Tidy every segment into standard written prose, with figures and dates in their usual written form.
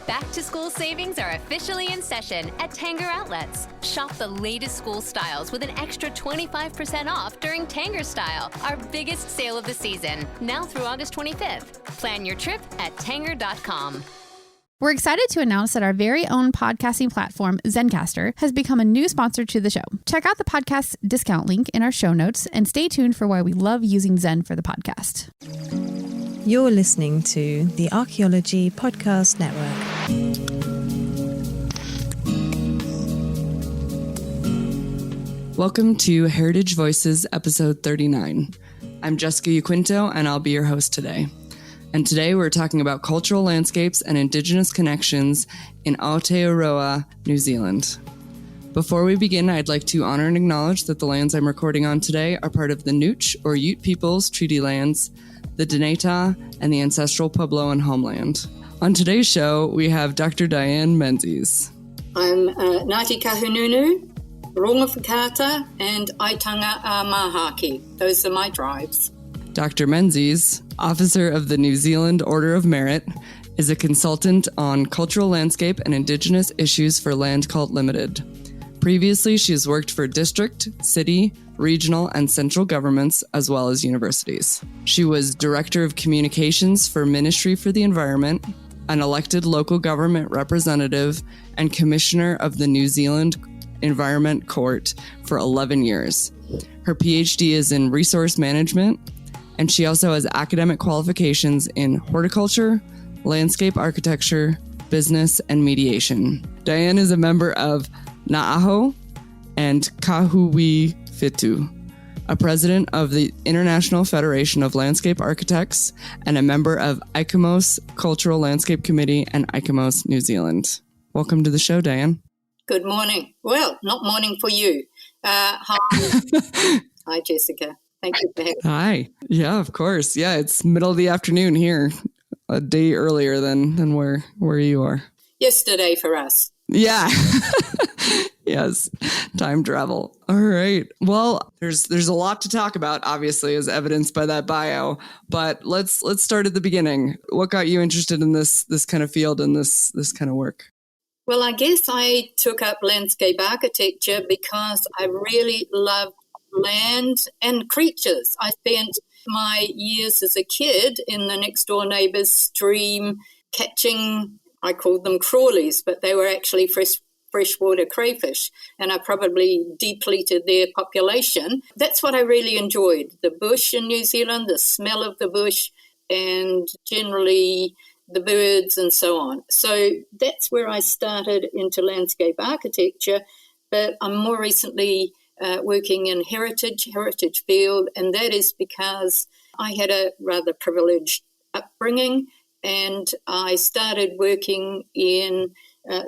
Back-to-school savings are officially in session at Tanger Outlets. Shop the latest school styles with an extra 25% off during Tanger Style, our biggest sale of the season, now through August 25th. Plan your trip at tanger.com. We're excited to announce that our very own podcasting platform, Zencastr, has become a new sponsor to the show. Check out the podcast's discount link in our show notes and stay tuned for why we love using Zen for the podcast. You're listening to the Archaeology Podcast Network. Welcome to Heritage Voices, episode 39. I'm Jessica Yaquinto, and I'll be your host today. And today we're talking about cultural landscapes and Indigenous connections in Aotearoa, New Zealand. Before we begin, I'd like to honor and acknowledge that the lands I'm recording on today are part of the Nooch, or Ute Peoples, treaty lands, the Dinétah, and the ancestral Puebloan homeland. On today's show, we have Dr. Diane Menzies. I'm Ngāti Kahungunu, Rongowhakaata, and Aitanga Mahaki. Those are my tribes. Dr. Menzies, officer of the New Zealand Order of Merit, is a consultant on cultural landscape and Indigenous issues for Landcult Ltd. Previously, she has worked for district, city, regional, and central governments, as well as universities. She was Director of Communications for Ministry for the Environment, an elected local government representative, and Commissioner of the New Zealand Environment Court for 11 years. Her PhD is in resource management, and she also has academic qualifications in horticulture, landscape architecture, business, and mediation. Diane is a member of Na'aho and Kahui Fitu, a president of the International Federation of Landscape Architects, and a member of ICOMOS Cultural Landscape Committee and ICOMOS New Zealand. Welcome to the show, Diane. Good morning. Well, not morning for you. Hi. Hi, Jessica. Thank you for having me. Hi. Yeah, of course. Yeah, it's middle of the afternoon here, a day earlier than where you are. Yesterday for us. Yeah. Yes. Time travel. All right. Well, there's a lot to talk about, obviously, as evidenced by that bio, but let's start at the beginning. What got you interested in this kind of field and this kind of work? Well, I guess I took up landscape architecture because I really loved land and creatures. I spent my years as a kid in the next door neighbor's stream catching, I called them crawlies, but they were actually freshwater crayfish, and I probably depleted their population. That's what I really enjoyed, the bush in New Zealand, the smell of the bush, and generally the birds and so on. So that's where I started into landscape architecture, but I'm more recently working in heritage field, and that is because I had a rather privileged upbringing, and I started working in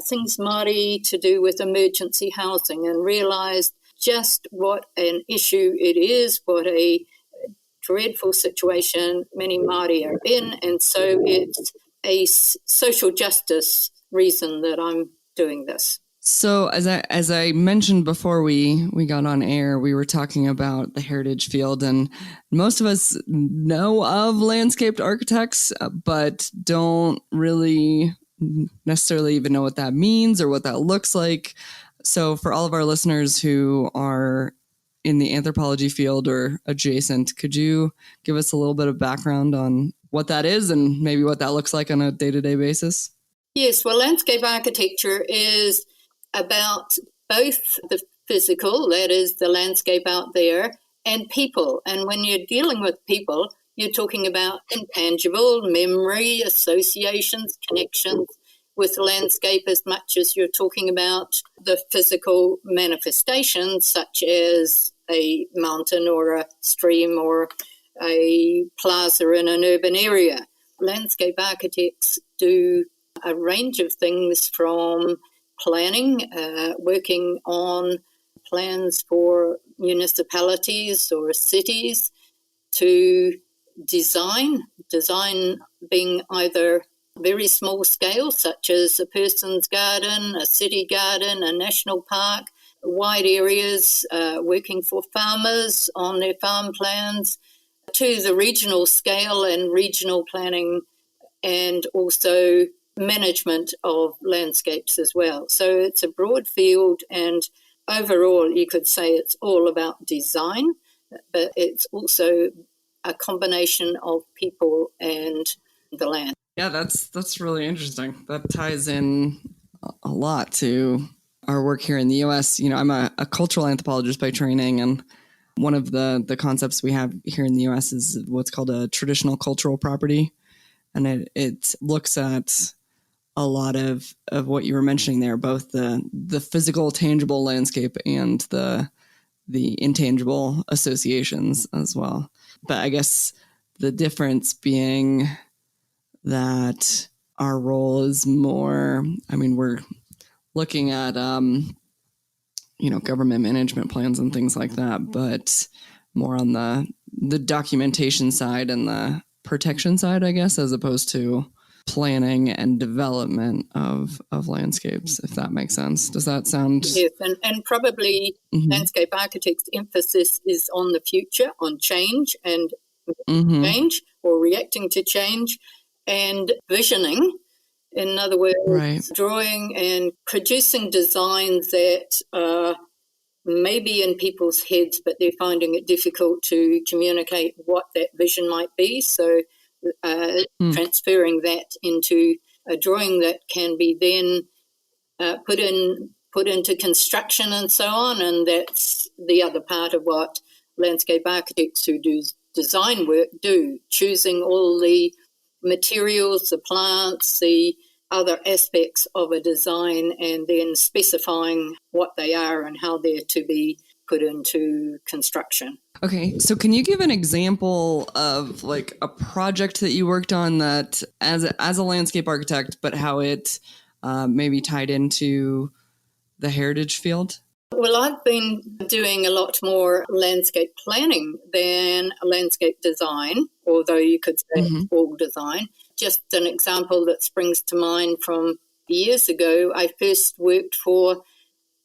things Māori to do with emergency housing, and realised just what an issue it is, what a dreadful situation many Māori are in, and so it's a social justice reason that I'm doing this. So as I mentioned before we got on air, we were talking about the heritage field, and most of us know of landscaped architects, but don't really necessarily even know what that means or what that looks like. So for all of our listeners who are in the anthropology field or adjacent, could you give us a little bit of background on what that is and maybe what that looks like on a day-to-day basis? Yes, well, landscape architecture is about both the physical, that is the landscape out there, and people. And when you're dealing with people, you're talking about intangible memory, associations, connections with the landscape as much as you're talking about the physical manifestations, such as a mountain or a stream or a plaza in an urban area. Landscape architects do a range of things from planning, working on plans for municipalities or cities, to design being either very small scale, such as a person's garden, a city garden, a national park, wide areas, working for farmers on their farm plans, to the regional scale and regional planning, and also management of landscapes as well. So it's a broad field, and overall you could say it's all about design, but it's also a combination of people and the land. Yeah, that's really interesting. That ties in a lot to our work here in the U.S. You know, I'm a cultural anthropologist by training, and one of the concepts we have here in the U.S. is what's called a traditional cultural property, and it looks at a lot of what you were mentioning there, both the physical, tangible landscape and the intangible associations as well. But I guess the difference being that our role is more, I mean, we're looking at, government management plans and things like that, but more on the documentation side and the protection side, I guess, as opposed to planning and development of landscapes, if that makes sense. Does that sound? Yes, and probably landscape architects' emphasis is on the future, on change and change, or reacting to change, and visioning. In other words, drawing and producing designs that are maybe in people's heads, but they're finding it difficult to communicate what that vision might be. So transferring that into a drawing that can be then put into construction and so on. And that's the other part of what landscape architects who do design work do, choosing all the materials, the plants, the other aspects of a design, and then specifying what they are and how they're to be put into construction. Okay, so can you give an example of like a project that you worked on that as a landscape architect, but how it maybe tied into the heritage field? Well, I've been doing a lot more landscape planning than landscape design, although you could say it's all design. Just an example that springs to mind from years ago, I first worked for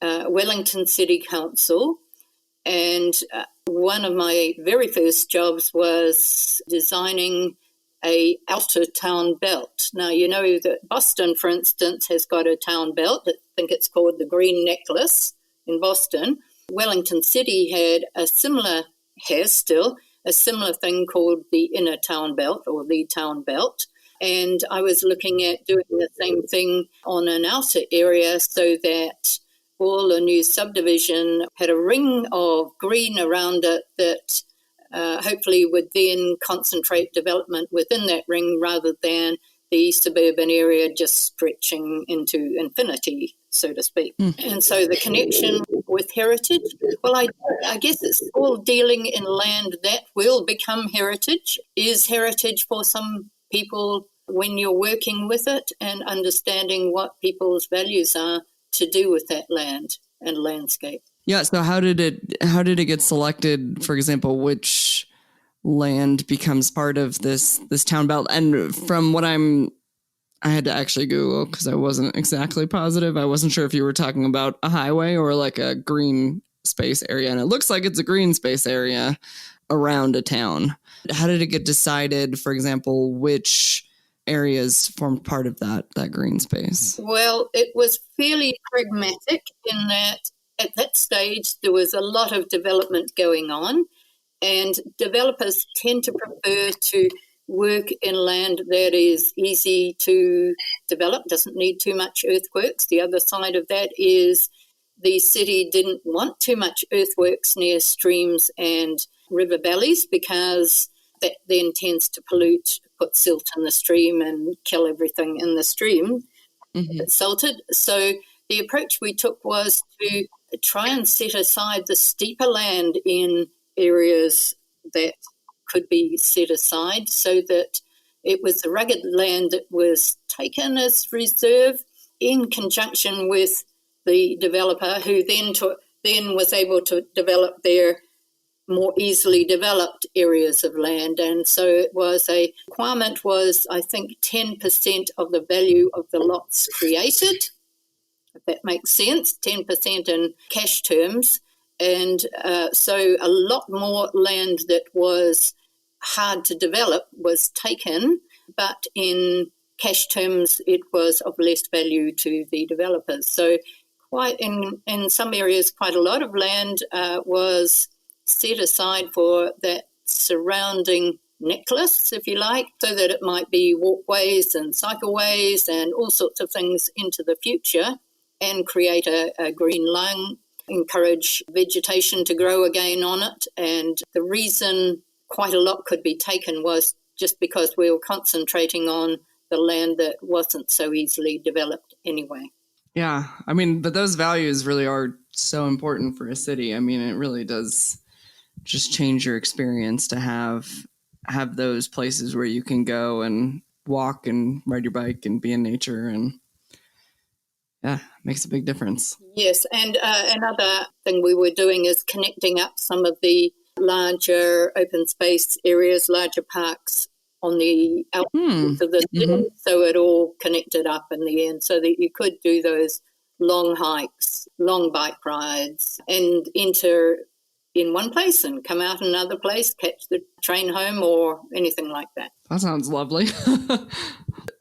Wellington City Council, and one of my very first jobs was designing a outer town belt. Now, you know that Boston, for instance, has got a town belt. I think it's called the Green Necklace in Boston. Wellington City has still a similar thing called the Inner Town Belt, or the Town Belt. And I was looking at doing the same thing on an outer area so that all the new subdivision had a ring of green around it that hopefully would then concentrate development within that ring rather than the suburban area just stretching into infinity, so to speak. And so the connection with heritage, well, I guess it's all dealing in land that will become heritage. Is heritage for some people when you're working with it and understanding what people's values are to do with that land and landscape. Yeah. So how did it get selected? For example, which land becomes part of this town belt? And from what I had to actually Google because I wasn't exactly positive. I wasn't sure if you were talking about a highway or like a green space area. And it looks like it's a green space area around a town. How did it get decided, for example, which areas formed part of that green space? Well, it was fairly pragmatic in that at that stage there was a lot of development going on, and developers tend to prefer to work in land that is easy to develop, doesn't need too much earthworks. The other side of that is the city didn't want too much earthworks near streams and river valleys because that then tends to pollute, put silt in the stream and kill everything in the stream. It's silted. So the approach we took was to try and set aside the steeper land in areas that could be set aside so that it was the rugged land that was taken as reserve in conjunction with the developer who then was able to develop their more easily developed areas of land. And so it was a requirement was, I think, 10% of the value of the lots created, if that makes sense, 10% in cash terms. And so a lot more land that was hard to develop was taken, but in cash terms, it was of less value to the developers. So quite in some areas, quite a lot of land was set aside for that surrounding necklace, if you like, so that it might be walkways and cycleways and all sorts of things into the future, and create a green lung, encourage vegetation to grow again on it. And the reason quite a lot could be taken was just because we were concentrating on the land that wasn't so easily developed anyway. Yeah, I mean, but those values really are so important for a city. I mean, it really does just change your experience to have those places where you can go and walk and ride your bike and be in nature, and yeah, makes a big difference. Yes, and another thing we were doing is connecting up some of the larger open space areas, larger parks on the outskirts of the city, so it all connected up in the end, so that you could do those long hikes, long bike rides, and enter in one place and come out in another place, catch the train home or anything like that. That sounds lovely.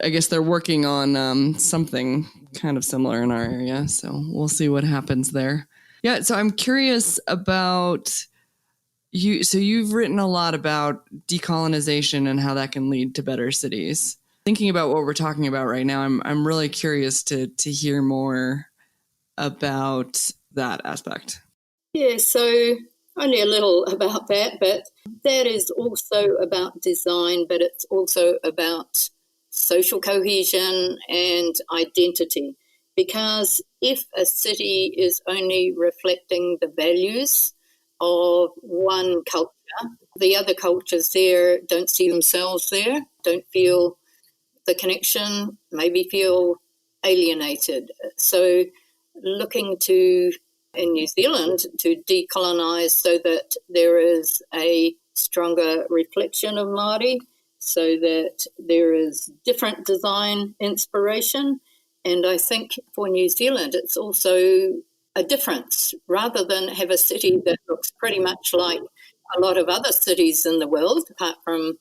I guess they're working on something kind of similar in our area, so we'll see what happens there. Yeah, so I'm curious about you. So you've written a lot about decolonization and how that can lead to better cities. Thinking about what we're talking about right now, I'm really curious to hear more about that aspect. Yeah, so only a little about that, but that is also about design, but it's also about social cohesion and identity. Because if a city is only reflecting the values of one culture, the other cultures there don't see themselves there, don't feel the connection, maybe feel alienated. So looking to, in New Zealand, to decolonise so that there is a stronger reflection of Māori, so that there is different design inspiration. And I think for New Zealand, it's also a difference, rather than have a city that looks pretty much like a lot of other cities in the world, apart from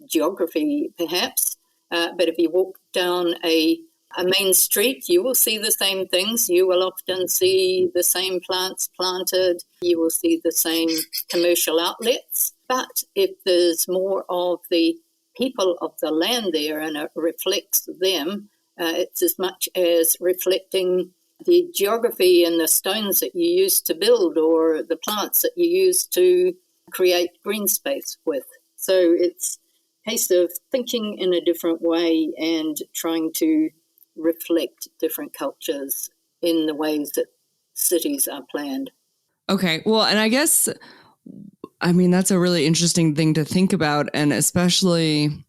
geography perhaps. But if you walk down a main street, you will see the same things. You will often see the same plants planted. You will see the same commercial outlets. But if there's more of the people of the land there and it reflects them, it's as much as reflecting the geography and the stones that you use to build or the plants that you use to create green space with. So it's a case of thinking in a different way and trying to reflect different cultures in the ways that cities are planned. Okay, well, and I guess, I mean, that's a really interesting thing to think about, and especially,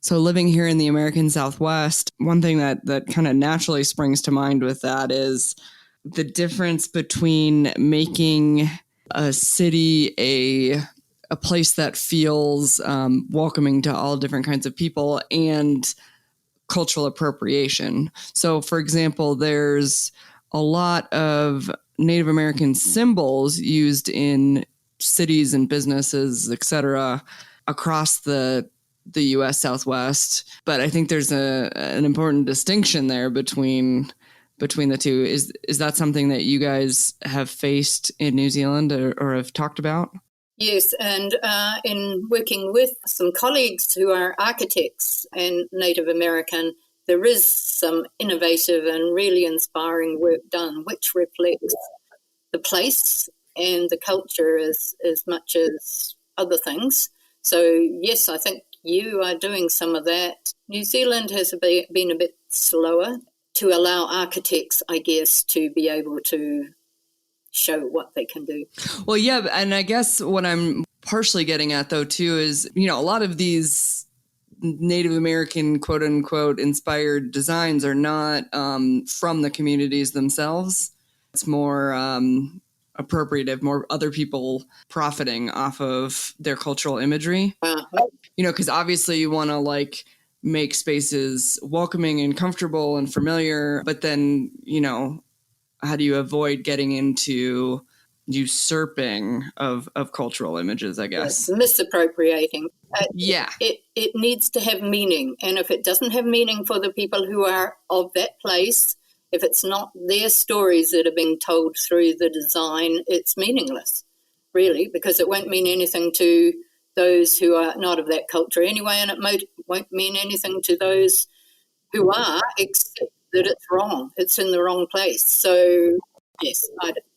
so living here in the American Southwest, one thing that kind of naturally springs to mind with that is the difference between making a city a place that feels welcoming to all different kinds of people and cultural appropriation. So, for example, there's a lot of Native American symbols used in cities and businesses, etc., across the U.S. Southwest. But I think there's an important distinction there between the two. Is that something that you guys have faced in New Zealand or have talked about? Yes, and in working with some colleagues who are architects and Native American, there is some innovative and really inspiring work done, which reflects the place and the culture as much as other things. So, yes, I think you are doing some of that. New Zealand has been a bit slower to allow architects, I guess, to be able to show what they can do. Well, yeah, and I guess what I'm partially getting at, though, too, is, a lot of these Native American, quote unquote, inspired designs are not from the communities themselves. It's more appropriative, more other people profiting off of their cultural imagery. Because obviously you want to make spaces welcoming and comfortable and familiar, but then, how do you avoid getting into usurping of cultural images, I guess? Yes, misappropriating. It needs to have meaning. And if it doesn't have meaning for the people who are of that place, if it's not their stories that are being told through the design, it's meaningless, really, because it won't mean anything to those who are not of that culture anyway, and it won't mean anything to those who are, except that it's wrong. It's in the wrong place. So, yes,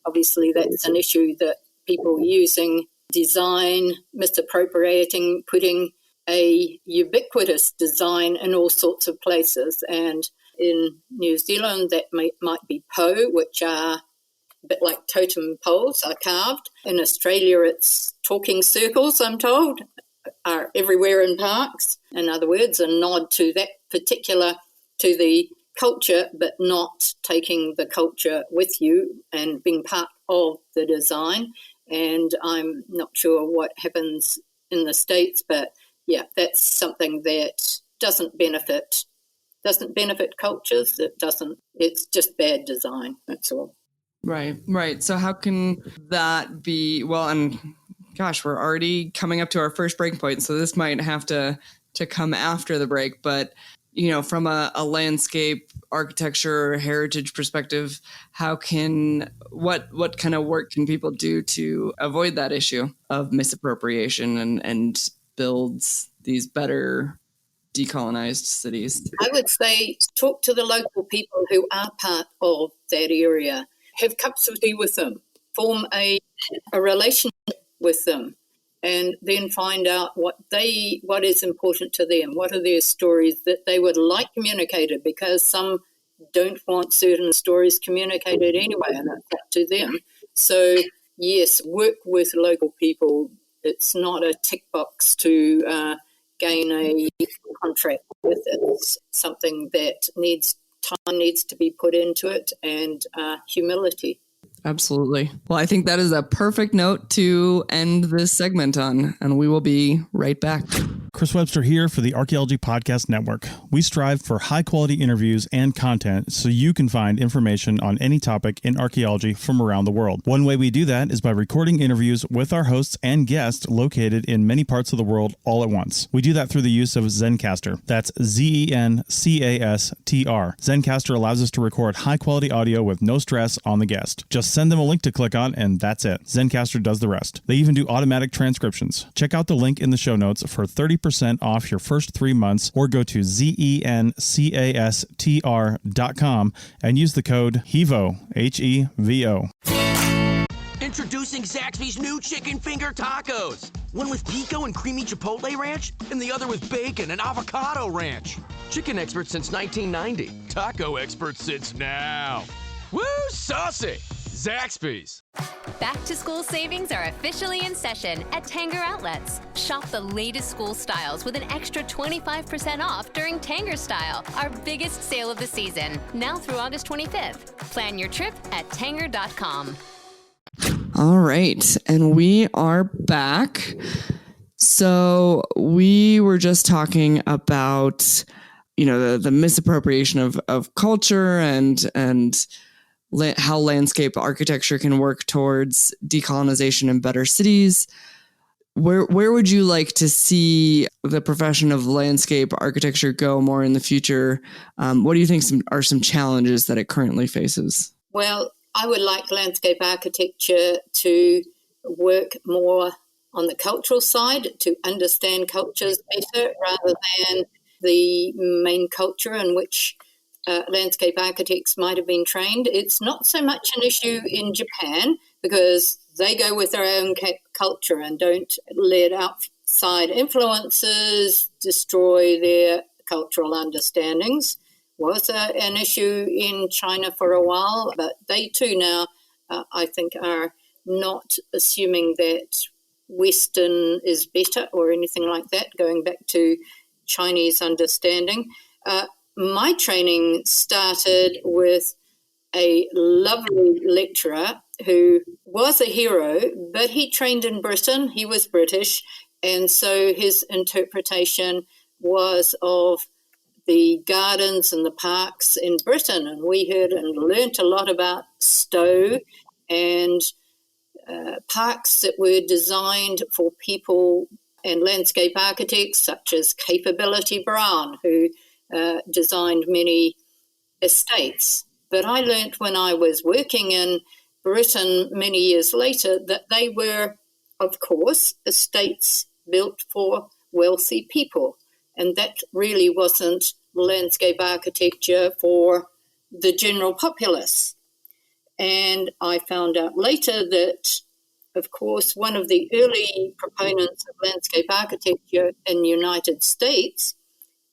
obviously that's an issue that people using design, misappropriating, putting a ubiquitous design in all sorts of places. And in New Zealand, that might be po, which are a bit like totem poles, are carved. In Australia, it's talking circles, I'm told, are everywhere in parks. In other words, a nod to that particular, to the culture, but not taking the culture with you and being part of the design. And I'm not sure what happens in the States, but yeah, that's something that doesn't benefit cultures. It's just bad design, that's all. Right. So how can that be? Well, and gosh, we're already coming up to our first break point, so this might have to come after the break. But, you know, from a landscape architecture heritage perspective, what kind of work can people do to avoid that issue of misappropriation and builds these better decolonized cities? I would say talk to the local people who are part of that area. Have cups of tea with them, form a relationship with them, and then find out what is important to them, what are their stories that they would like communicated, because some don't want certain stories communicated anyway, and it's up to them. So, yes, work with local people. It's not a tick box to gain a contract with. It's something that needs to be put into it, and humility. Absolutely. Well, I think that is a perfect note to end this segment on, and we will be right back. Chris Webster here for the Archaeology Podcast Network. We strive for high-quality interviews and content so you can find information on any topic in archaeology from around the world. One way we do that is by recording interviews with our hosts and guests located in many parts of the world all at once. We do that through the use of Zencastr. That's Zencastr. Zencastr allows us to record high-quality audio with no stress on the guest. Just send them a link to click on, and that's it. Zencastr does the rest. They even do automatic transcriptions. Check out the link in the show notes for 30% off your first 3 months, or go to zencastr.com and use the code HEVO, HEVO. Introducing Zaxby's new chicken finger tacos. One with pico and creamy chipotle ranch, and the other with bacon and avocado ranch. Chicken expert since 1990. Taco expert since now. Woo, saucy! Zaxby's. Back to school savings are officially in session at Tanger Outlets. Shop the latest school styles with an extra 25% off during Tanger Style, our biggest sale of the season, now through August 25th. Plan your trip at tanger.com. All right, and we are back. So we were just talking about, you know, the misappropriation of culture and how landscape architecture can work towards decolonization and better cities. Where would you like to see the profession of landscape architecture go more in the future? What do you think are some challenges that it currently faces? Well, I would like landscape architecture to work more on the cultural side, to understand cultures better rather than the main culture in which landscape architects might have been trained. It's not so much an issue in Japan because they go with their own culture and don't let outside influences destroy their cultural understandings. Was an issue in China for a while, but they too now, I think, are not assuming that Western is better or anything like that, going back to Chinese understanding. My training started with a lovely lecturer who was a hero, but he trained in Britain. He was British, and so his interpretation was of the gardens and the parks in Britain. And we heard and learnt a lot about Stowe and parks that were designed for people and landscape architects such as Capability Brown, who designed many estates. But I learnt when I was working in Britain many years later that they were, of course, estates built for wealthy people. And that really wasn't landscape architecture for the general populace. And I found out later that, of course, one of the early proponents of landscape architecture in the United States,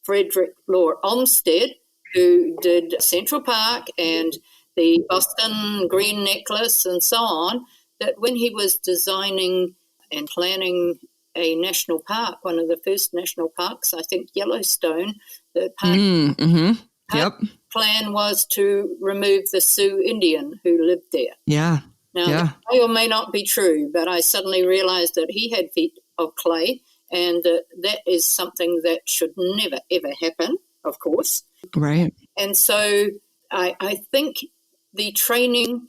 Frederick Law Olmsted, who did Central Park and the Boston Green Necklace and so on, that when he was designing and planning a national park, one of the first national parks, I think Yellowstone, the park plan was to remove the Sioux Indian who lived there. Yeah. Now, that may or may not be true, but I suddenly realized that he had feet of clay, and that is something that should never, ever happen, of course. Right. And so I think the training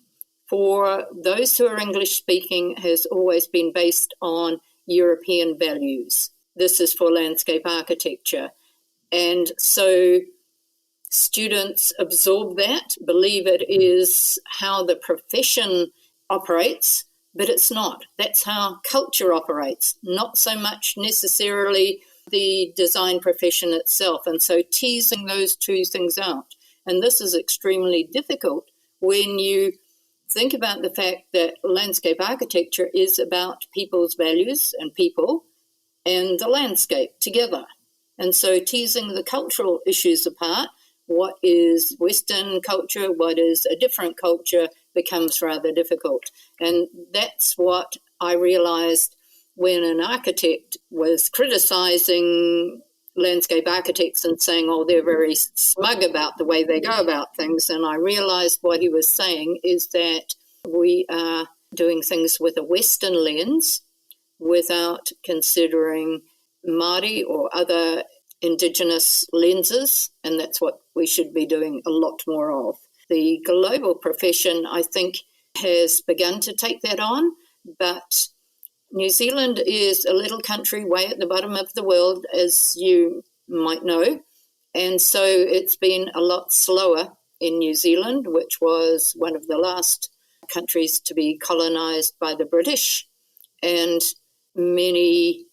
for those who are English-speaking has always been based on European values. This is for landscape architecture. And so students absorb that, believe it is how the profession operates, but it's not. That's how culture operates, not so much necessarily the design profession itself. And so teasing those two things out. And this is extremely difficult when you think about the fact that landscape architecture is about people's values and people and the landscape together. And so teasing the cultural issues apart, what is Western culture, what is a different culture, becomes rather difficult. And that's what I realized when an architect was criticizing landscape architects and saying, oh, they're very smug about the way they go about things. And I realized what he was saying is that we are doing things with a Western lens without considering Māori or other Indigenous lenses, and that's what we should be doing a lot more of. The global profession, I think, has begun to take that on, but New Zealand is a little country way at the bottom of the world, as you might know, and so it's been a lot slower in New Zealand, which was one of the last countries to be colonised by the British, and many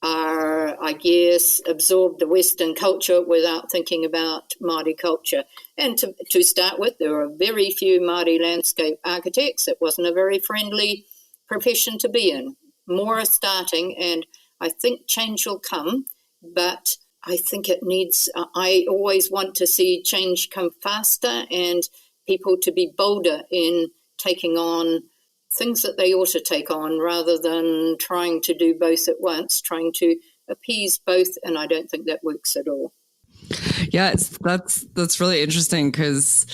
are, I guess, absorbed the Western culture without thinking about Māori culture. And to start with, there were very few Māori landscape architects. It wasn't a very friendly profession to be in. More are starting, and I think change will come, but I think it needs, I always want to see change come faster and people to be bolder in taking on things that they ought to take on rather than trying to do both at once, trying to appease both, and I don't think that works at all. Yeah, that's really interesting because,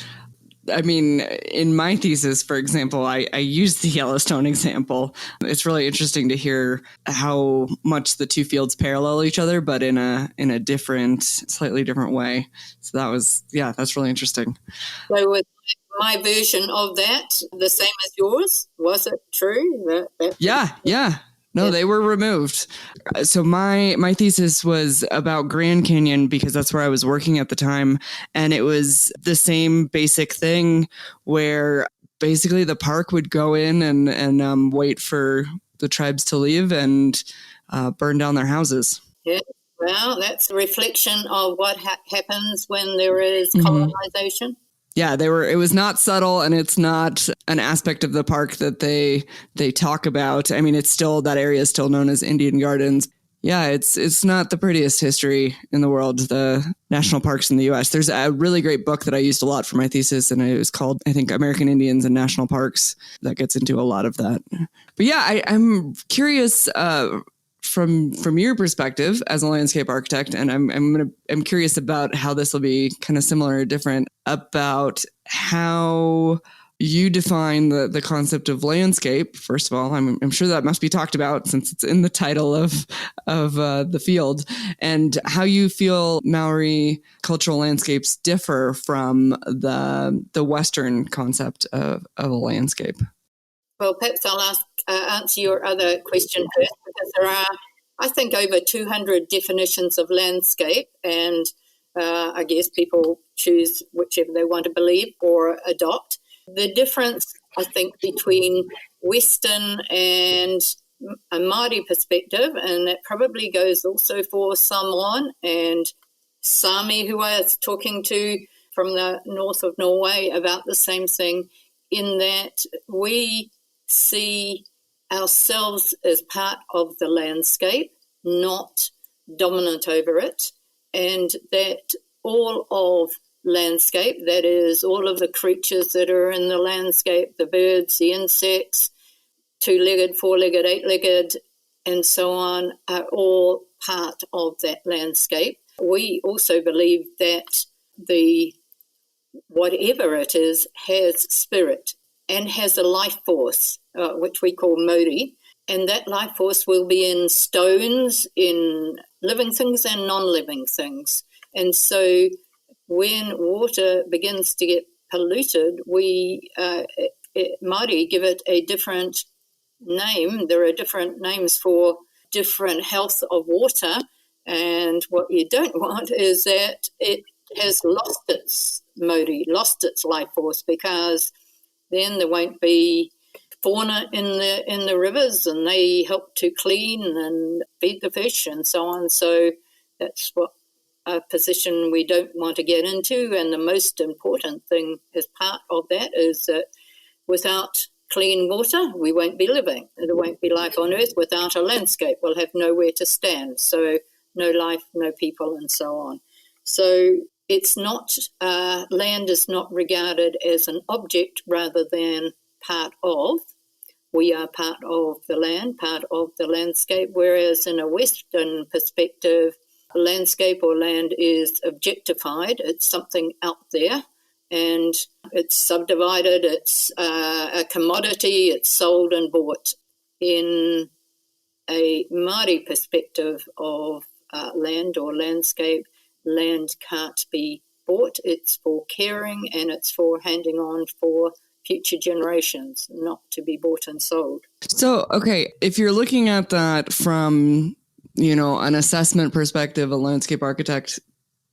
I mean, in my thesis, for example, I used the Yellowstone example. It's really interesting to hear how much the two fields parallel each other, but in a different, slightly different way. So that's really interesting. So was my version of that the same as yours? Was it true? Yeah. No, they were removed. So my thesis was about Grand Canyon because that's where I was working at the time. And it was the same basic thing where basically the park would go in and wait for the tribes to leave and burn down their houses. Yeah, well, that's a reflection of what happens when there is colonization. Yeah, it was not subtle, and it's not an aspect of the park that they talk about. I mean, that area is still known as Indian Gardens. Yeah, it's not the prettiest history in the world, the national parks in the U.S. There's a really great book that I used a lot for my thesis, and it was called, I think, American Indians and National Parks. That gets into a lot of that. But yeah, I'm curious from your perspective as a landscape architect, and I'm curious about how this will be kind of similar or different, about how you define the concept of landscape. First of all, I'm sure that must be talked about since it's in the title of the field, and how you feel Maori cultural landscapes differ from the Western concept of a landscape. Well, perhaps I'll answer your other question first, because there are I think, over 200 definitions of landscape, and I guess people choose whichever they want to believe or adopt. The difference, I think, between Western and a Māori perspective, and that probably goes also for Samoan and Sami, who I was talking to from the north of Norway about the same thing, in that we see ourselves as part of the landscape, not dominant over it, and that all of landscape, that is, all of the creatures that are in the landscape, the birds, the insects, two-legged, four-legged, eight-legged, and so on, are all part of that landscape. We also believe that the whatever it is has spirit and has a life force, which we call Mauri, and that life force will be in stones, in living things and non-living things. And so when water begins to get polluted, we Māori give it a different name. There are different names for different health of water, and what you don't want is that it has lost its Māori, lost its life force, because then there won't be fauna in the rivers, and they help to clean and feed the fish and so on. So that's what a position we don't want to get into. And the most important thing as part of that is that without clean water, we won't be living. There won't be life on Earth. Without a landscape, we'll have nowhere to stand. So no life, no people, and so on. So it's not, land is not regarded as an object rather than part of. We are part of the land, part of the landscape, whereas in a Western perspective, landscape or land is objectified. It's something out there, and it's subdivided, it's a commodity, it's sold and bought. In a Māori perspective of land or landscape, land can't be bought. It's for caring and it's for handing on for future generations, not to be bought and sold. So, okay, if you're looking at that from, an assessment perspective, a landscape architect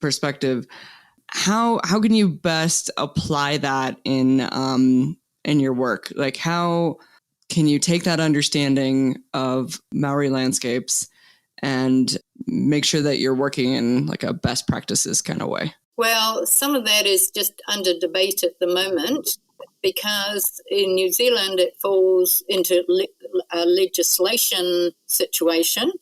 perspective, how can you best apply that in your work? Like, how can you take that understanding of Maori landscapes and make sure that you're working in like a best practices kind of way? Well, some of that is just under debate at the moment, because in New Zealand it falls into a legislation situation.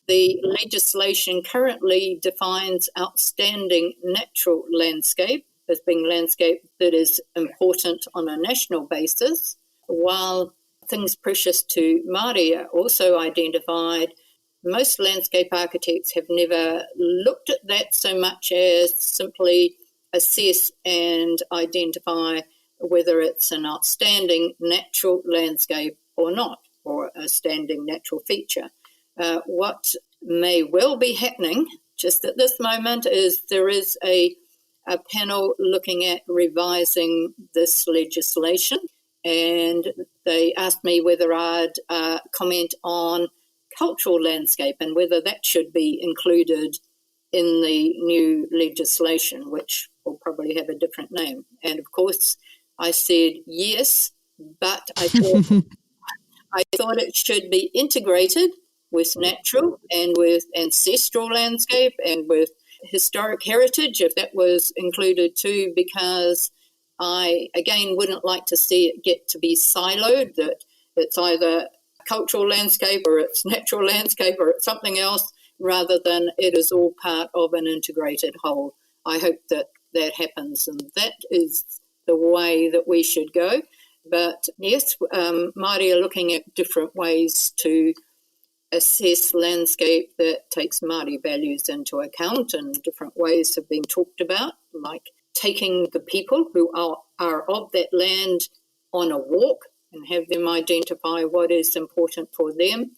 The legislation currently defines outstanding natural landscape as being landscape that is important on a national basis, while things precious to Māori are also identified. Most landscape architects have never looked at that so much as simply assess and identify whether it's an outstanding natural landscape or not, or a standing natural feature. What may well be happening just at this moment is there is a panel looking at revising this legislation, and they asked me whether I'd comment on cultural landscape and whether that should be included in the new legislation, which will probably have a different name. And of course, I said yes, but I thought it should be integrated with natural and with ancestral landscape and with historic heritage, if that was included too, because I, again, wouldn't like to see it get to be siloed, that it's either cultural landscape or it's natural landscape or it's something else, rather than it is all part of an integrated whole. I hope that that happens, and that is the way that we should go. But yes, Māori are looking at different ways to assess landscape that takes Māori values into account, and different ways have been talked about, like taking the people who are of that land on a walk and have them identify what is important for them,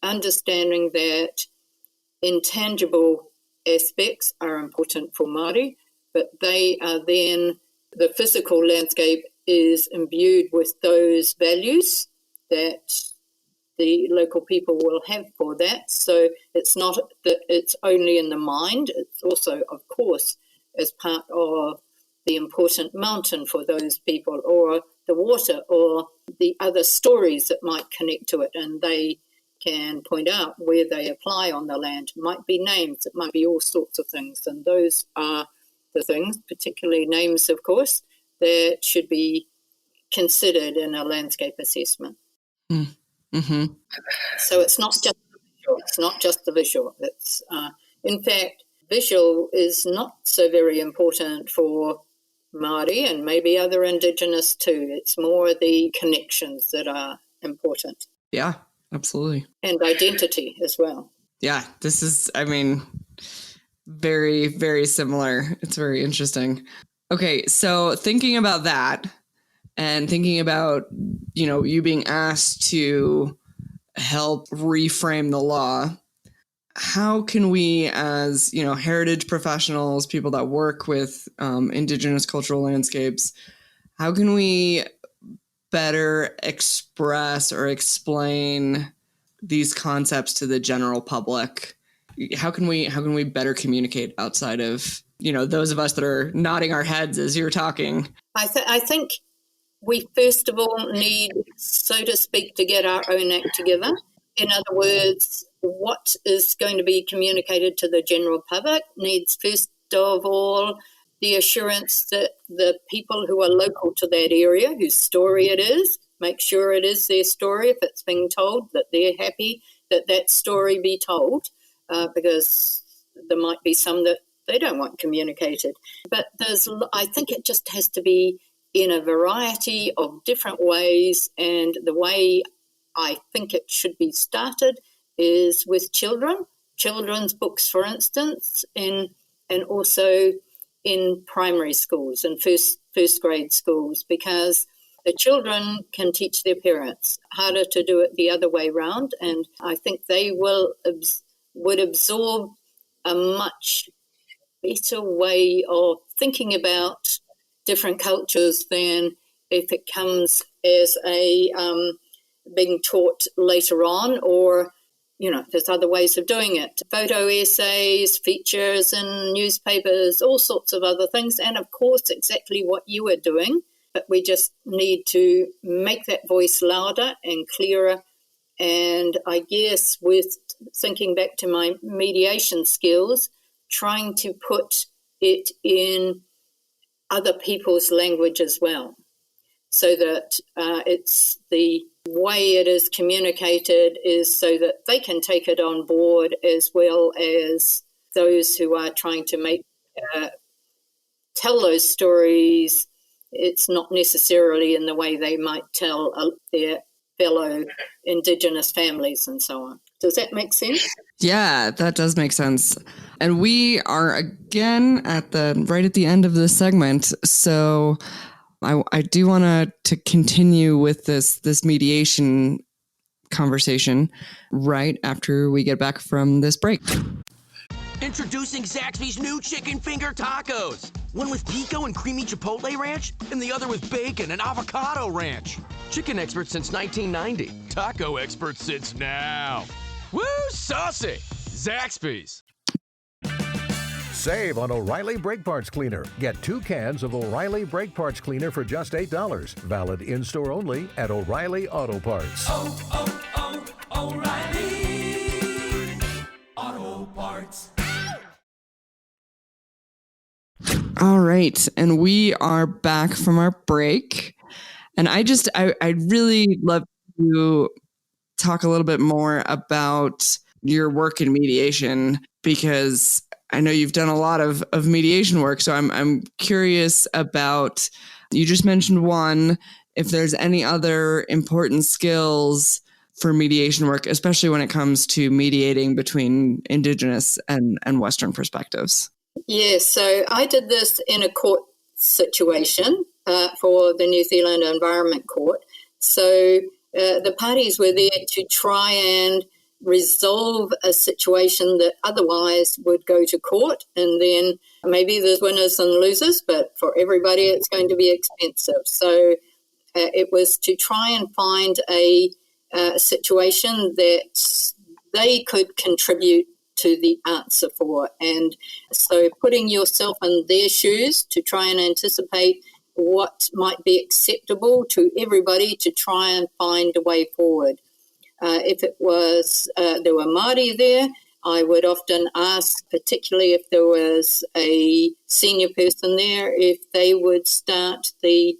understanding that intangible aspects are important for Māori, but they are then, the physical landscape is imbued with those values, that the local people will have for that. So it's not that it's only in the mind, it's also, of course, as part of the important mountain for those people, or the water, or the other stories that might connect to it, and they can point out where they apply on the land. It might be names, it might be all sorts of things, and those are the things, particularly names, of course, that should be considered in a landscape assessment. Mm-hmm. So it's not just the visual. It's not just the visual. It's in fact, visual is not so very important for Māori and maybe other Indigenous too. It's more the connections that are important. Yeah, absolutely. And identity as well. Yeah, this is, I mean, very, very similar. It's very interesting. Okay, so thinking about that and thinking about, you know, you being asked to help reframe the law, how can we, as, you know, heritage professionals, people that work with Indigenous cultural landscapes, how can we better express or explain these concepts to the general public? How can we better communicate outside of, you know, those of us that are nodding our heads as you're talking? I think we first of all need, so to speak, to get our own act together. In other words, what is going to be communicated to the general public needs first of all the assurance that the people who are local to that area, whose story it is, make sure it is their story. If it's being told, that they're happy that that story be told, because there might be some that they don't want communicated. But I think it just has to be in a variety of different ways, and the way I think it should be started is with children's books, for instance, and also in primary schools and first grade schools, because the children can teach their parents. Harder to do it the other way around, and I think they would absorb a much better way of thinking about different cultures than if it comes as a being taught later on, or, you know, there's other ways of doing it. Photo essays, features in newspapers, all sorts of other things, and of course exactly what you are doing, but we just need to make that voice louder and clearer. And I guess with thinking back to my mediation skills, trying to put it in other people's language as well, so that it's the way it is communicated is so that they can take it on board, as well as those who are trying to tell those stories. It's not necessarily in the way they might tell their fellow Indigenous families and so on. Does that make sense? Yeah, that does make sense. And we are again right at the end of this segment. So I do want to continue with this mediation conversation right after we get back from this break. Introducing Zaxby's new chicken finger tacos. One with pico and creamy chipotle ranch, and the other with bacon and avocado ranch. Chicken expert since 1990. Taco expert since now. Woo, saucy! Zaxby's. Save on O'Reilly Brake Parts Cleaner. Get 2 cans of O'Reilly Brake Parts Cleaner for just $8. Valid in-store only at O'Reilly Auto Parts. O'Reilly Auto Parts. All right, and we are back from our break. And I'd really love to talk a little bit more about your work in mediation, because I know you've done a lot of mediation work. So I'm curious about, you just mentioned one, if there's any other important skills for mediation work, especially when it comes to mediating between Indigenous and Western perspectives. Yes, so I did this in a court situation for the New Zealand Environment Court. So the parties were there to try and resolve a situation that otherwise would go to court, and then maybe there's winners and losers, but for everybody it's going to be expensive. So it was to try and find a situation that they could contribute to the answer for. And so putting yourself in their shoes to try and anticipate what might be acceptable to everybody to try and find a way forward. If it was, there were Māori there, I would often ask, particularly if there was a senior person there, if they would start the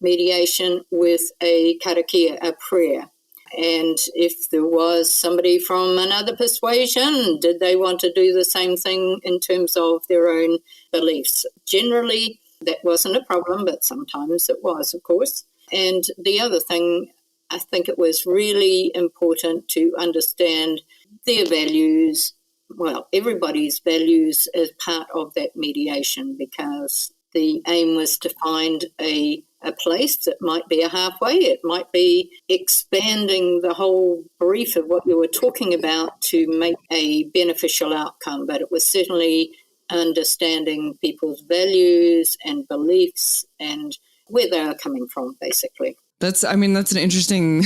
mediation with a karakia, a prayer. And if there was somebody from another persuasion, did they want to do the same thing in terms of their own beliefs? Generally, that wasn't a problem, but sometimes it was, of course. And the other thing, I think it was really important to understand their values, well, everybody's values as part of that mediation, because the aim was to find a place that might be a halfway. It might be expanding the whole brief of what you were talking about to make a beneficial outcome, but it was certainly understanding people's values and beliefs and where they are coming from, basically. That's an interesting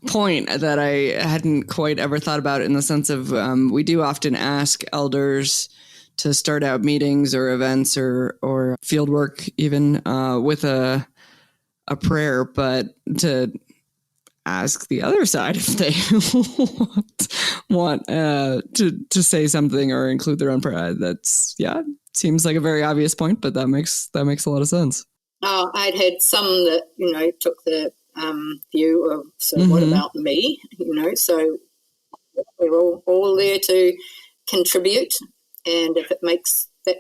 point that I hadn't quite ever thought about, in the sense of we do often ask elders to start out meetings or events or field work even with a prayer, but to ask the other side if they want to say something or include their own prayer. Seems like a very obvious point, but that makes a lot of sense. I'd had some that, took the view of, so what about me? So we're all there to contribute, and if it makes that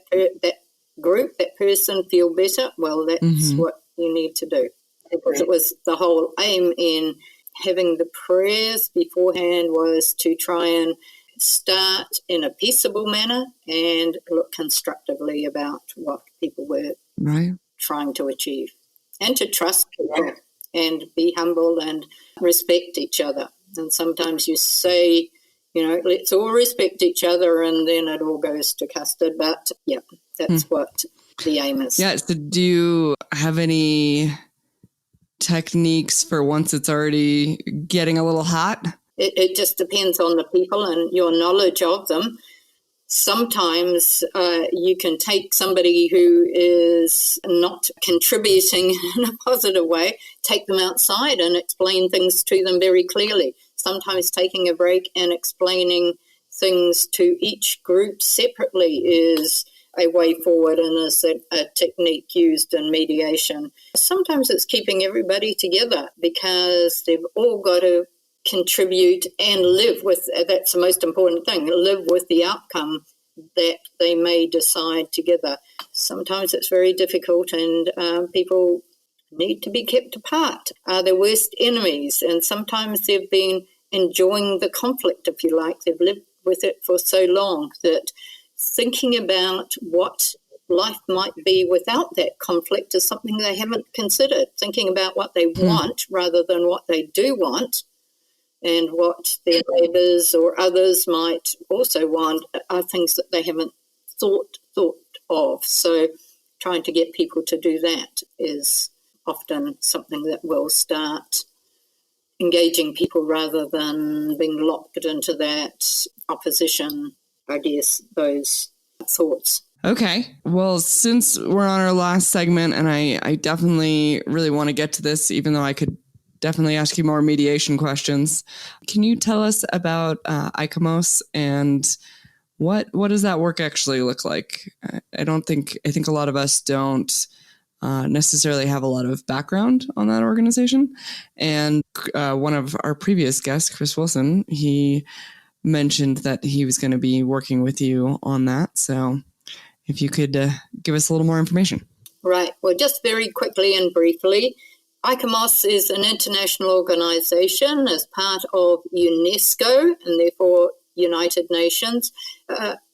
group, that person feel better, well, that's what you need to do. Because it was the whole aim in having the prayers beforehand was to try and start in a peaceable manner and look constructively about what people were trying to achieve, and to trust people and be humble and respect each other. And sometimes you say, let's all respect each other, and then it all goes to custard. But yeah, that's what the aim is. Yeah. So do you have any techniques for once it's already getting a little hot? It just depends on the people and your knowledge of them. Sometimes you can take somebody who is not contributing in a positive way, take them outside and explain things to them very clearly. Sometimes taking a break and explaining things to each group separately is a way forward and is a technique used in mediation. Sometimes it's keeping everybody together because they've all got to contribute and live with, that's the most important thing, live with the outcome that they may decide together. Sometimes it's very difficult, and people need to be kept apart. They're worst enemies, and sometimes they've been enjoying the conflict, if you like. They've lived with it for so long that thinking about what life might be without that conflict is something they haven't considered. Thinking about what they want rather than what they do want, and what their neighbours or others might also want, are things that they haven't thought of. So trying to get people to do that is often something that will start engaging people rather than being locked into that opposition, I guess, those thoughts. Okay. Well, since we're on our last segment, and I definitely really want to get to this, even though I could definitely ask you more mediation questions. Can you tell us about ICOMOS and what does that work actually look like? I think a lot of us don't necessarily have a lot of background on that organization. And one of our previous guests, Chris Wilson, he mentioned that he was going to be working with you on that. So if you could give us a little more information. Right. Well, just very quickly and briefly, ICOMOS is an international organisation as part of UNESCO and therefore United Nations.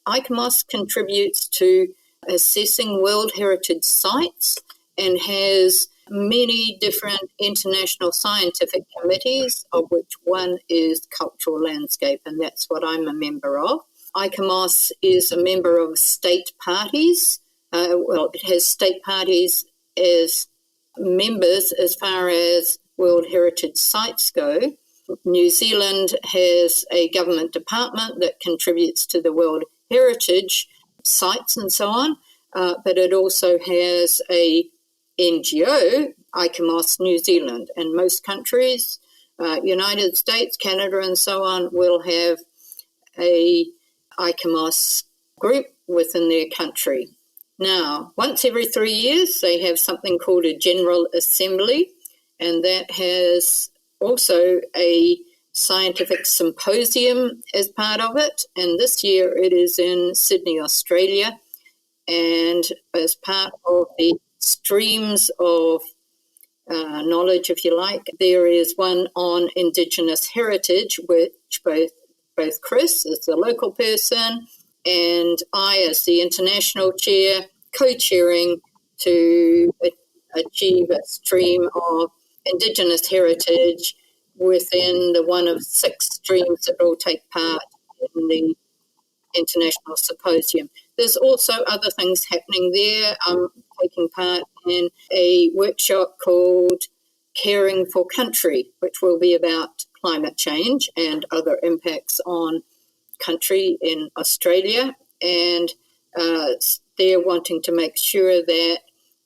ICOMOS contributes to assessing World Heritage Sites and has many different international scientific committees, of which one is Cultural Landscape, and that's what I'm a member of. ICOMOS is a member of state parties. It has state parties as members as far as World Heritage Sites go. New Zealand has a government department that contributes to the World Heritage sites and so on, but it also has a NGO, ICOMOS New Zealand, and most countries, United States, Canada and so on, will have a ICOMOS group within their country. Now, once every 3 years, they have something called a General Assembly, and that has also a scientific symposium as part of it. And this year it is in Sydney, Australia. And as part of the streams of knowledge, if you like, there is one on Indigenous heritage, which both Chris as the local person and I as the international chair co-chairing to achieve a stream of Indigenous heritage within the one of 6 streams that will take part in the International Symposium. There's also other things happening there. I'm taking part in a workshop called Caring for Country, which will be about climate change and other impacts on country in Australia. And they're wanting to make sure that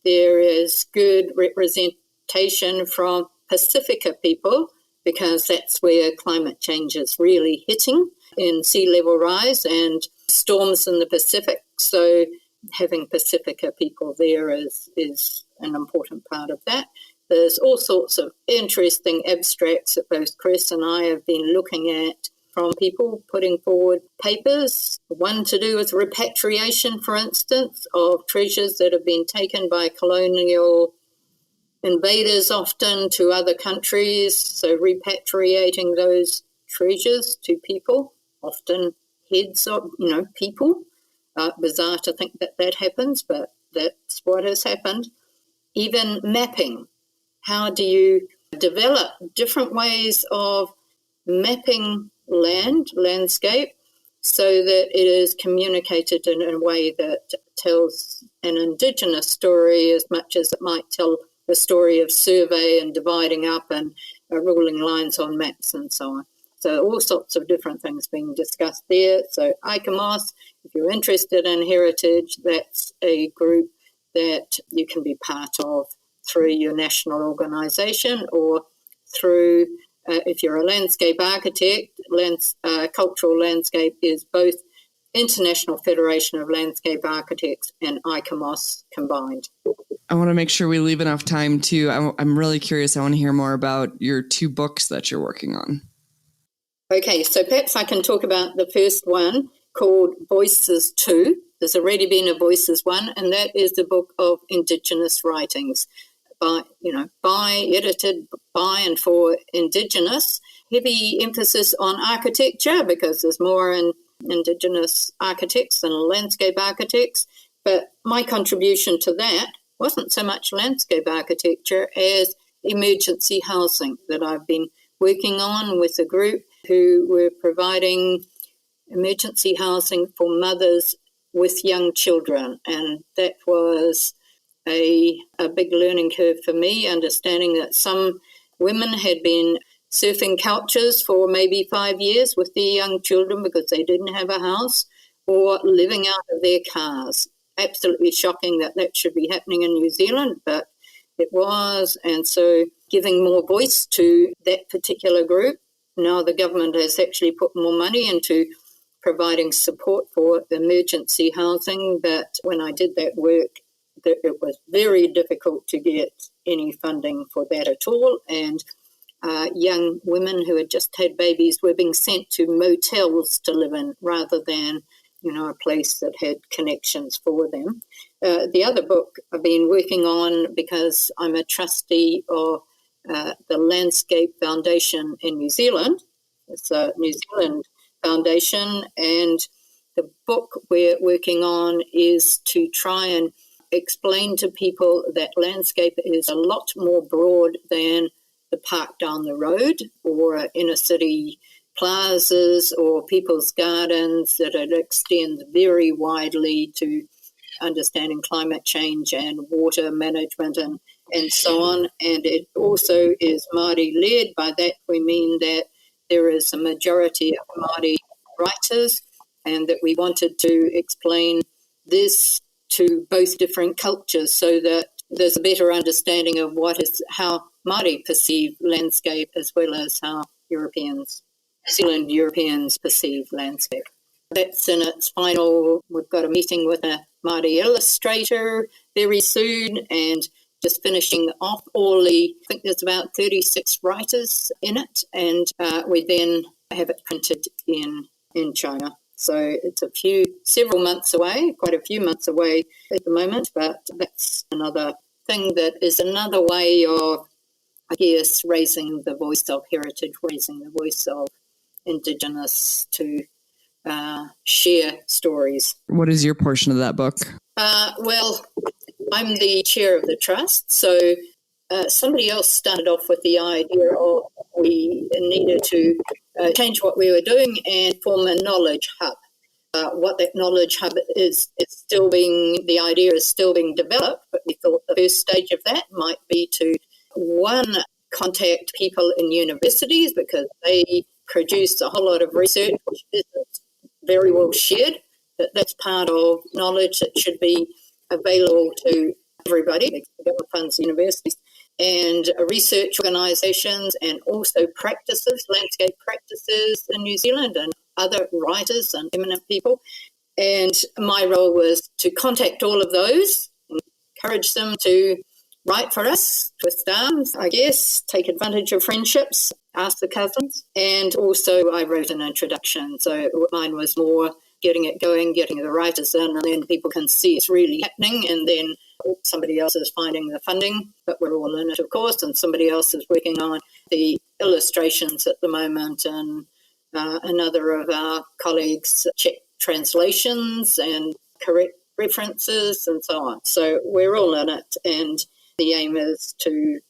there is good representation from Pacifica people, because that's where climate change is really hitting in sea level rise and storms in the Pacific. So having Pacifica people there is an important part of that. There's all sorts of interesting abstracts that both Chris and I have been looking at from people putting forward papers, one to do with repatriation, for instance, of treasures that have been taken by colonial invaders often to other countries, so repatriating those treasures to people, often heads of, people. Bizarre to think that happens, but that's what has happened. Even mapping. How do you develop different ways of mapping landscape, so that it is communicated in a way that tells an Indigenous story as much as it might tell the story of survey and dividing up and ruling lines on maps and so on. So all sorts of different things being discussed there. So ICOMOS, if you're interested in heritage, that's a group that you can be part of through your national organisation, or through, if you're a landscape architect, Cultural Landscape is both International Federation of Landscape Architects and ICOMOS combined. I want to make sure we leave enough time to, I'm really curious, I want to hear more about your 2 books that you're working on. Okay, so perhaps I can talk about the first one called Voices 2. There's already been a Voices 1, and that is the book of Indigenous writings edited by and for Indigenous. Heavy emphasis on architecture, because there's more in Indigenous architects than landscape architects. But my contribution to that wasn't so much landscape architecture as emergency housing that I've been working on with a group who were providing emergency housing for mothers with young children. And that was a big learning curve for me, understanding that some women had been surfing couches for maybe 5 years with their young children because they didn't have a house, or living out of their cars. Absolutely shocking that should be happening in New Zealand, but it was. And so giving more voice to that particular group. Now the government has actually put more money into providing support for emergency housing, but when I did that work, it was very difficult to get any funding for that at all. And young women who had just had babies were being sent to motels to live in rather than, a place that had connections for them. The other book I've been working on, because I'm a trustee of the Landscape Foundation in New Zealand. It's a New Zealand foundation, and the book we're working on is to try and explain to people that landscape is a lot more broad than the park down the road or inner city plazas or people's gardens, that it extends very widely to understanding climate change and water management and so on. And it also is Māori led. By that we mean that there is a majority of Māori writers, and that we wanted to explain this to both different cultures so that there's a better understanding of how Māori perceive landscape as well as how New Zealand Europeans perceive landscape. That's in its final. We've got a meeting with a Māori illustrator very soon, and just finishing off I think there's about 36 writers in it, and we then have it printed in China. So it's several months away, quite a few months away at the moment, but that's another thing that is another way of, I guess, raising the voice of heritage, raising the voice of Indigenous to share stories. What is your portion of that book? Well, I'm the chair of the trust, so somebody else started off with the idea of we needed to change what we were doing and form a knowledge hub. What that knowledge hub is the idea is still being developed, but we thought the first stage of that might be to, one, contact people in universities because they produce a whole lot of research which isn't very well shared. That's part of knowledge that should be available to everybody, government funds, universities, and research organisations, and also practices, landscape practices in New Zealand, and other writers and eminent people. And my role was to contact all of those, encourage them to write for us, twist arms, I guess, take advantage of friendships, ask the cousins. And also I wrote an introduction, so mine was more getting it going, getting the writers in, and then people can see it's really happening, and then somebody else is finding the funding, but we're all in it, of course, and somebody else is working on the illustrations at the moment, and another of our colleagues check translations and correct references and so on. So we're all in it, and the aim is to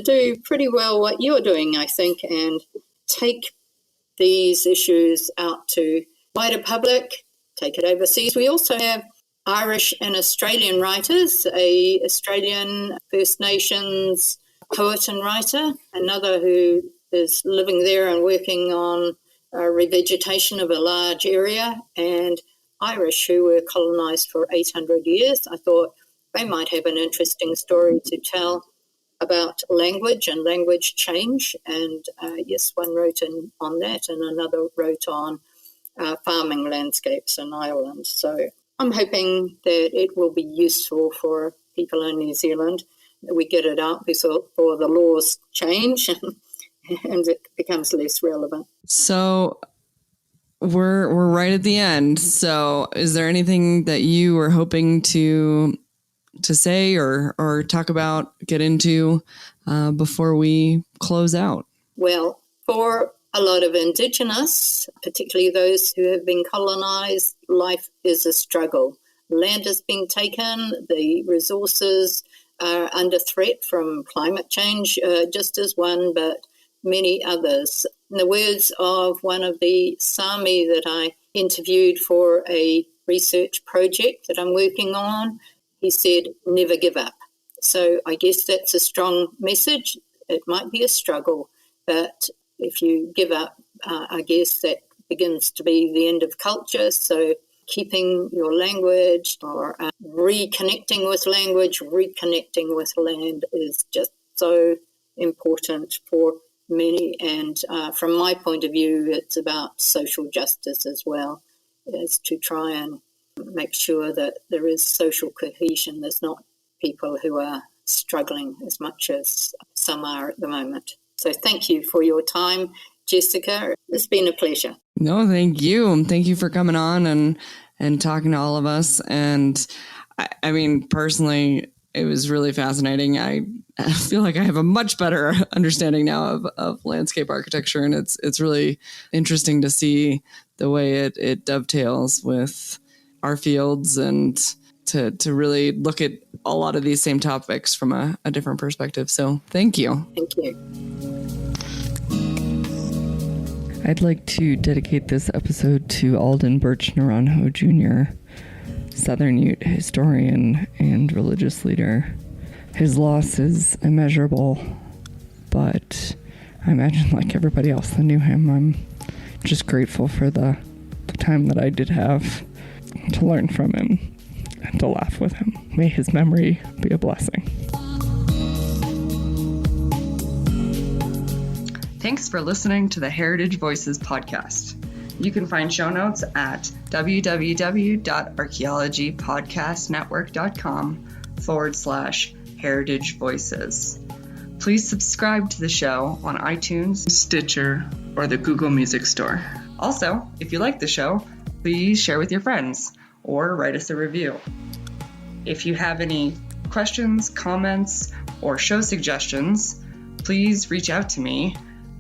do pretty well what you're doing, I think, and take these issues out to wider public, take it overseas. We also have Irish and Australian writers, a Australian First Nations poet and writer, another who is living there and working on revegetation of a large area, and Irish who were colonised for 800 years. I thought they might have an interesting story to tell about language and language change, and yes, one wrote on that and another wrote on farming landscapes in Ireland. So I'm hoping that it will be useful for people in New Zealand, that we get it out before the laws change and it becomes less relevant. So we're right at the end. So is there anything that you were hoping to say or talk about, get into before we close out? Well, for a lot of Indigenous, particularly those who have been colonised, life is a struggle. Land is being taken, the resources are under threat from climate change, just as one, but many others. In the words of one of the Sami that I interviewed for a research project that I'm working on, he said, never give up. So I guess that's a strong message. It might be a struggle, but if you give up, I guess that begins to be the end of culture. So keeping your language or reconnecting with language, reconnecting with land is just so important for many. And from my point of view, it's about social justice as well, is to try and make sure that there is social cohesion. There's not people who are struggling as much as some are at the moment. So thank you for your time, Jessica. It's been a pleasure. No, thank you. Thank you for coming on and talking to all of us. And I mean, personally, it was really fascinating. I feel like I have a much better understanding now of landscape architecture, and it's really interesting to see the way it dovetails with our fields and to really look at a lot of these same topics from a different perspective. So thank you. Thank you. I'd like to dedicate this episode to Alden Birch Naranjo Jr., Southern Ute historian and religious leader. His loss is immeasurable, but I imagine like everybody else that knew him, I'm just grateful for the time that I did have to learn from him and to laugh with him. May his memory be a blessing. Thanks for listening to the Heritage Voices podcast. You can find show notes at www.archaeologypodcastnetwork.com/Heritage Voices. Please subscribe to the show on iTunes, Stitcher, or the Google Music Store. Also, if you like the show, please share with your friends or write us a review. If you have any questions, comments, or show suggestions, please reach out to me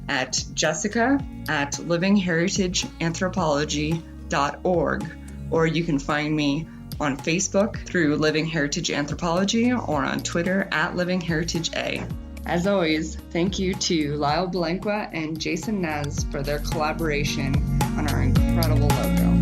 at jessica@livingheritageanthropology.org, or you can find me on Facebook through Living Heritage Anthropology or on Twitter @LivingHeritageA. As always, thank you to Lyle.Balenquah and Jason Nez for their collaboration on our incredible logo.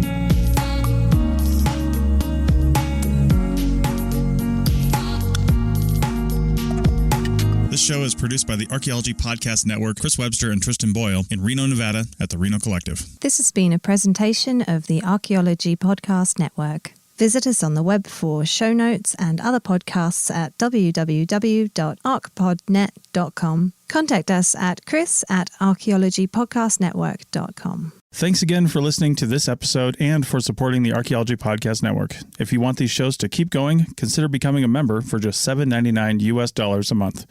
This show is produced by the Archaeology Podcast Network, Chris Webster and Tristan Boyle in Reno, Nevada at the Reno Collective. This has been a presentation of the Archaeology Podcast Network. Visit us on the web for show notes and other podcasts at www.archpodnet.com. Contact us at chris@archaeologypodcastnetwork.com. Thanks again for listening to this episode and for supporting the Archaeology Podcast Network. If you want these shows to keep going, consider becoming a member for just $7.99 US a month.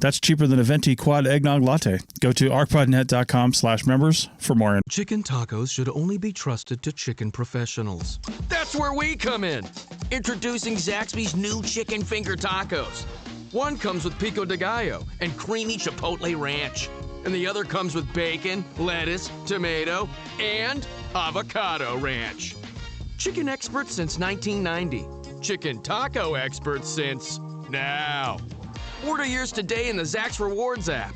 That's cheaper than a venti quad eggnog latte. Go to archpodnet.com/members for more. Chicken tacos should only be trusted to chicken professionals. That's where we come in. Introducing Zaxby's new chicken finger tacos. One comes with pico de gallo and creamy chipotle ranch. And the other comes with bacon, lettuce, tomato, and avocado ranch. Chicken experts since 1990. Chicken taco experts since now. Order yours today in the Zax Rewards app.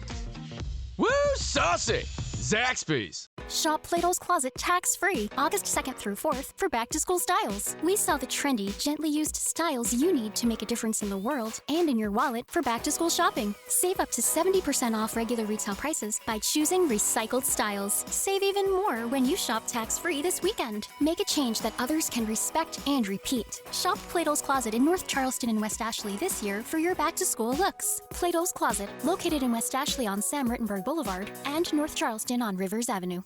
Woo, saucy! Zaxby's. Shop Plato's Closet tax-free August 2nd through 4th for back-to-school styles. We sell the trendy, gently used styles you need to make a difference in the world and in your wallet for back-to-school shopping. Save up to 70% off regular retail prices by choosing recycled styles. Save even more when you shop tax-free this weekend. Make a change that others can respect and repeat. Shop Plato's Closet in North Charleston and West Ashley this year for your back-to-school looks. Plato's Closet, located in West Ashley on Sam Rittenberg Boulevard and North Charleston on Rivers Avenue.